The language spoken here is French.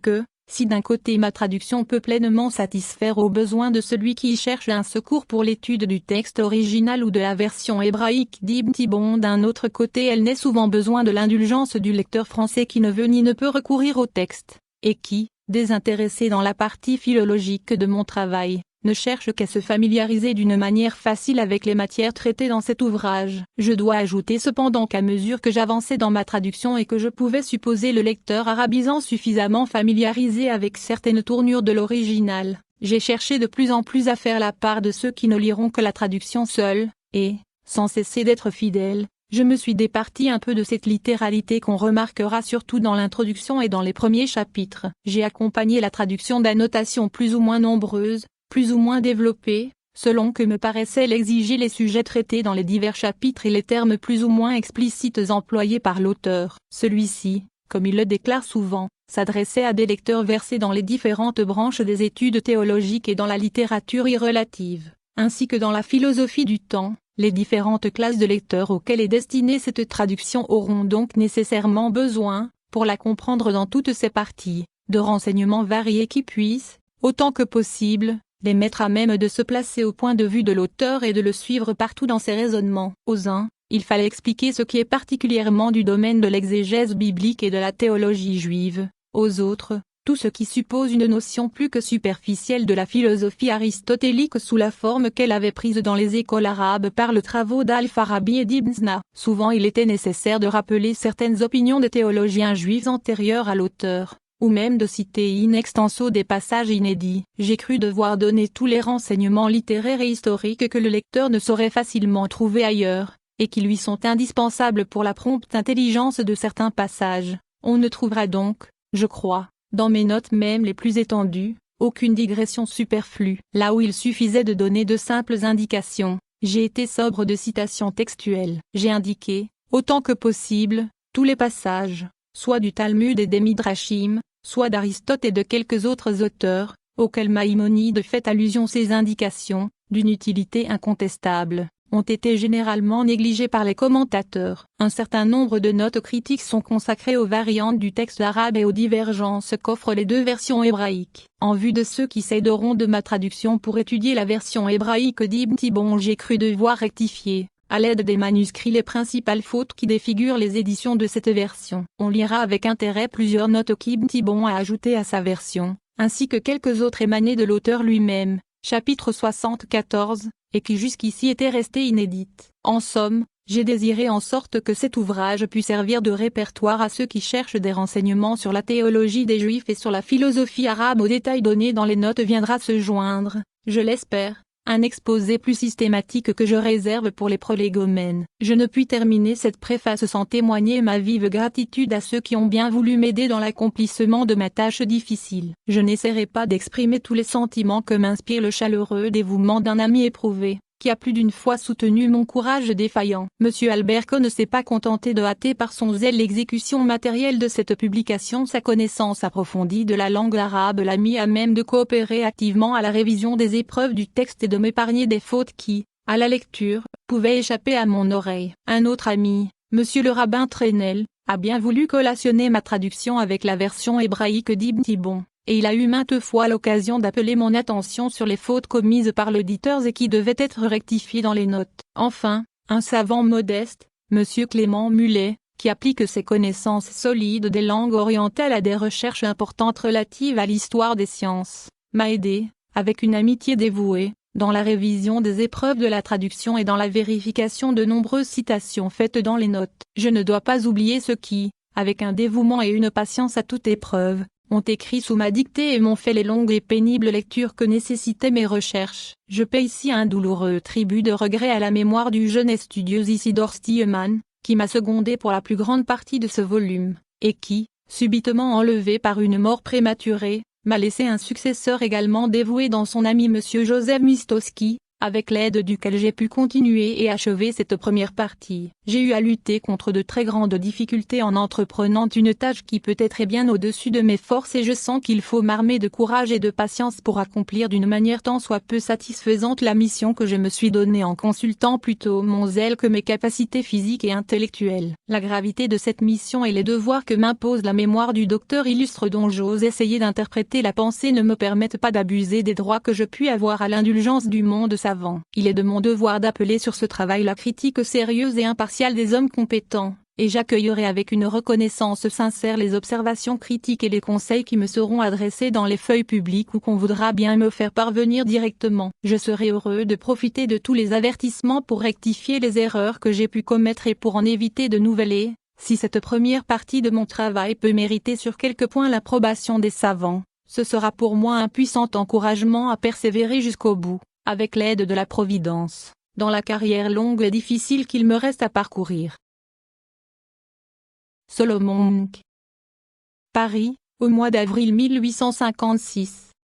que, si d'un côté ma traduction peut pleinement satisfaire aux besoins de celui qui y cherche un secours pour l'étude du texte original ou de la version hébraïque d'Ibn Tibbon, d'un autre côté elle n'ait souvent besoin de l'indulgence du lecteur français qui ne veut ni ne peut recourir au texte, et qui, désintéressé dans la partie philologique de mon travail, ne cherche qu'à se familiariser d'une manière facile avec les matières traitées dans cet ouvrage. Je dois ajouter cependant qu'à mesure que j'avançais dans ma traduction et que je pouvais supposer le lecteur arabisant suffisamment familiarisé avec certaines tournures de l'original, j'ai cherché de plus en plus à faire la part de ceux qui ne liront que la traduction seule, et, sans cesser d'être fidèle, je me suis départi un peu de cette littéralité qu'on remarquera surtout dans l'introduction et dans les premiers chapitres. J'ai accompagné la traduction d'annotations plus ou moins nombreuses, plus ou moins développées, selon que me paraissait l'exiger les sujets traités dans les divers chapitres et les termes plus ou moins explicites employés par l'auteur. Celui-ci, comme il le déclare souvent, s'adressait à des lecteurs versés dans les différentes branches des études théologiques et dans la littérature y relative, ainsi que dans la philosophie du temps. Les différentes classes de lecteurs auxquelles est destinée cette traduction auront donc nécessairement besoin, pour la comprendre dans toutes ses parties, de renseignements variés qui puissent, autant que possible, les mettre à même de se placer au point de vue de l'auteur et de le suivre partout dans ses raisonnements. Aux uns, il fallait expliquer ce qui est particulièrement du domaine de l'exégèse biblique et de la théologie juive, aux autres, tout ce qui suppose une notion plus que superficielle de la philosophie aristotélique sous la forme qu'elle avait prise dans les écoles arabes par le travaux d'Al-Farabi et d'Ibn Sina. Souvent il était nécessaire de rappeler certaines opinions des théologiens juifs antérieures à l'auteur, ou même de citer in extenso des passages inédits. J'ai cru devoir donner tous les renseignements littéraires et historiques que le lecteur ne saurait facilement trouver ailleurs, et qui lui sont indispensables pour la prompte intelligence de certains passages. On ne trouvera donc, je crois, dans mes notes même les plus étendues, aucune digression superflue. Là où il suffisait de donner de simples indications, j'ai été sobre de citations textuelles. J'ai indiqué, autant que possible, tous les passages, soit du Talmud et des Midrashim, soit d'Aristote et de quelques autres auteurs, auxquels Maïmonide fait allusion. Ces indications, d'une utilité incontestable, ont été généralement négligées par les commentateurs. Un certain nombre de notes critiques sont consacrées aux variantes du texte arabe et aux divergences qu'offrent les deux versions hébraïques. En vue de ceux qui s'aideront de ma traduction pour étudier la version hébraïque d'Ibn Tibbon, j'ai cru devoir rectifier, à l'aide des manuscrits, les principales fautes qui défigurent les éditions de cette version. On lira avec intérêt plusieurs notes qu'Ibn Tibbon a ajoutées à sa version, ainsi que quelques autres émanées de l'auteur lui-même, chapitre 74, et qui jusqu'ici étaient restées inédites. En somme, j'ai désiré en sorte que cet ouvrage puisse servir de répertoire à ceux qui cherchent des renseignements sur la théologie des Juifs et sur la philosophie arabe. Aux détails donnés dans les notes viendra se joindre, je l'espère, un exposé plus systématique que je réserve pour les prolégomènes. Je ne puis terminer cette préface sans témoigner ma vive gratitude à ceux qui ont bien voulu m'aider dans l'accomplissement de ma tâche difficile. Je n'essaierai pas d'exprimer tous les sentiments que m'inspire le chaleureux dévouement d'un ami éprouvé, qui a plus d'une fois soutenu mon courage défaillant. Monsieur Alberco ne s'est pas contenté de hâter par son zèle l'exécution matérielle de cette publication. Sa connaissance approfondie de la langue arabe l'a mis à même de coopérer activement à la révision des épreuves du texte et de m'épargner des fautes qui, à la lecture, pouvaient échapper à mon oreille. Un autre ami, monsieur le rabbin Trenel, a bien voulu collationner ma traduction avec la version hébraïque d'Ibn Tibbon, et il a eu maintes fois l'occasion d'appeler mon attention sur les fautes commises par l'auditeur et qui devaient être rectifiées dans les notes. Enfin, un savant modeste, monsieur Clément Mulet, qui applique ses connaissances solides des langues orientales à des recherches importantes relatives à l'histoire des sciences, m'a aidé, avec une amitié dévouée, dans la révision des épreuves de la traduction et dans la vérification de nombreuses citations faites dans les notes. Je ne dois pas oublier ceux qui, avec un dévouement et une patience à toute épreuve, ont écrit sous ma dictée et m'ont fait les longues et pénibles lectures que nécessitaient mes recherches. Je paie ici un douloureux tribut de regret à la mémoire du jeune et studieux Isidore Stilleman, qui m'a secondé pour la plus grande partie de ce volume, et qui, subitement enlevé par une mort prématurée, m'a laissé un successeur également dévoué dans son ami monsieur Joseph Mistowski, avec l'aide duquel j'ai pu continuer et achever cette première partie. J'ai eu à lutter contre de très grandes difficultés en entreprenant une tâche qui peut-être est bien au-dessus de mes forces, et je sens qu'il faut m'armer de courage et de patience pour accomplir d'une manière tant soit peu satisfaisante la mission que je me suis donnée en consultant plutôt mon zèle que mes capacités physiques et intellectuelles. La gravité de cette mission et les devoirs que m'impose la mémoire du docteur illustre dont j'ose essayer d'interpréter la pensée ne me permettent pas d'abuser des droits que je puis avoir à l'indulgence du monde savant. Il est de mon devoir d'appeler sur ce travail la critique sérieuse et impartiale des hommes compétents, et j'accueillerai avec une reconnaissance sincère les observations critiques et les conseils qui me seront adressés dans les feuilles publiques ou qu'on voudra bien me faire parvenir directement. Je serai heureux de profiter de tous les avertissements pour rectifier les erreurs que j'ai pu commettre et pour en éviter de nouvelles et, si cette première partie de mon travail peut mériter sur quelques points l'approbation des savants, ce sera pour moi un puissant encouragement à persévérer jusqu'au bout, avec l'aide de la Providence, dans la carrière longue et difficile qu'il me reste à parcourir. Solomon Munk. Paris, au mois d'avril 1856.